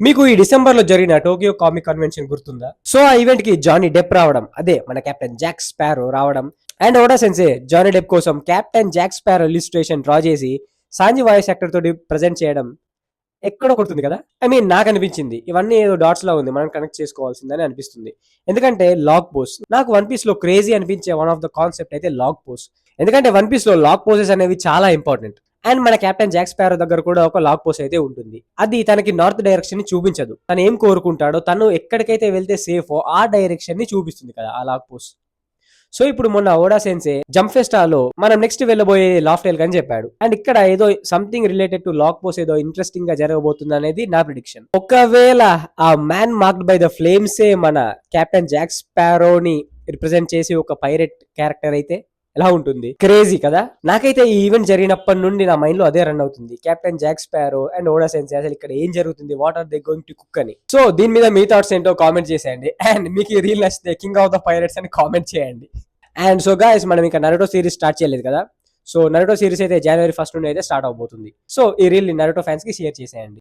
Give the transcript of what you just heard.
మీకు ఈ డిసెంబర్ లో జరిగిన టోక్యో కామిక్ కన్వెన్షన్ గుర్తుందా? సో ఆ ఈవెంట్ కి జానీ డెప్ రావడం, అదే మన కెప్టెన్ జాక్ స్పారో రావడం, అండ్ ఓడా సెన్సే జానీ డెప్ కోసం captain Jack sparrow illustration draw చేసి సాంజీ వాయిస్ యాక్టర్ తోటి ప్రజెంట్ చేయడం ఎక్కడో కొడుతుంది కదా. ఐ మీన్ నాకు అనిపించింది ఇవన్నీ ఏదో డాట్స్ లా ఉంది, మనం కనెక్ట్ చేసుకోవాల్సిందని అనిపిస్తుంది. ఎందుకంటే లాగ్ పోస్ట్ నాకు వన్ పీస్ లో క్రేజీ అనిపించే వన్ ఆఫ్ ద కాన్సెప్ట్ అయితే లాగ్ పోస్ట్. ఎందుకంటే వన్ పీస్ లో లాగ్ పోసెస్ అనేవి చాలా ఇంపార్టెంట్. అండ్ మన కెప్టెన్ జాక్ స్పారో దగ్గర కూడా ఒక లాగ్ పోస్ట్ అయితే ఉంటుంది. అది తనకి నార్త్ డైరెక్షన్ ని చూపించదు, తను ఏం కోరుకుంటాడో, తను ఎక్కడికైతే వెళ్తే సేఫో ఆ డైరెక్షన్ ని చూపిస్తుంది కదా ఆ లాగ్ పోస్ట్. సో ఇప్పుడు మొన్న ఓడా సెన్సే జంఫెస్టాలో మనం నెక్స్ట్ వెళ్ళబోయే లాఫ్టెల్ అని చెప్పాడు. అండ్ ఇక్కడ ఏదో సంథింగ్ రిలేటెడ్ టు లాక్ పోస్ ఏదో ఇంట్రెస్టింగ్ గా జరగబోతుంది అనేది నా ప్రిడిక్షన్. ఒకవేళ ఆ మ్యాన్ మార్క్డ్ బై ద ఫ్లేమ్సే మన కెప్టెన్ జాక్ స్పారోని రిప్రజెంట్ చేసి ఒక పైరెట్ క్యారెక్టర్ అయితే ఎలా ఉంటుంది? క్రేజీ కదా. నాకైతే ఈ ఈవెంట్ జరిగినప్పటి నుండి నా మైండ్ లో అదే రన్ అవుతుంది, captain Jack Sparrow and Oda sensei అసలు ఇక్కడ ఏం జరుగుతుంది, what are they going to cook అని. సో దీని మీద మీ థాట్స్ ఏంటో కామెంట్ చేసేయండి. అండ్ మీకు ఈ రీల్ నచ్చితే కింగ్ ఆఫ్ ద పైరెట్స్ అని కామెంట్ చేయండి. అండ్ సో గాయస్, మనం ఇంకా నరుటో సిరీస్ స్టార్ట్ చేయలేదు కదా. సో నరుటో సిరీస్ అయితే జనవరి 1 నుండి అయితే స్టార్ట్ అవబోతుంది. సో ఈ రీల్ నరుటో ఫ్యాన్స్ కి షేర్ చేసేయండి.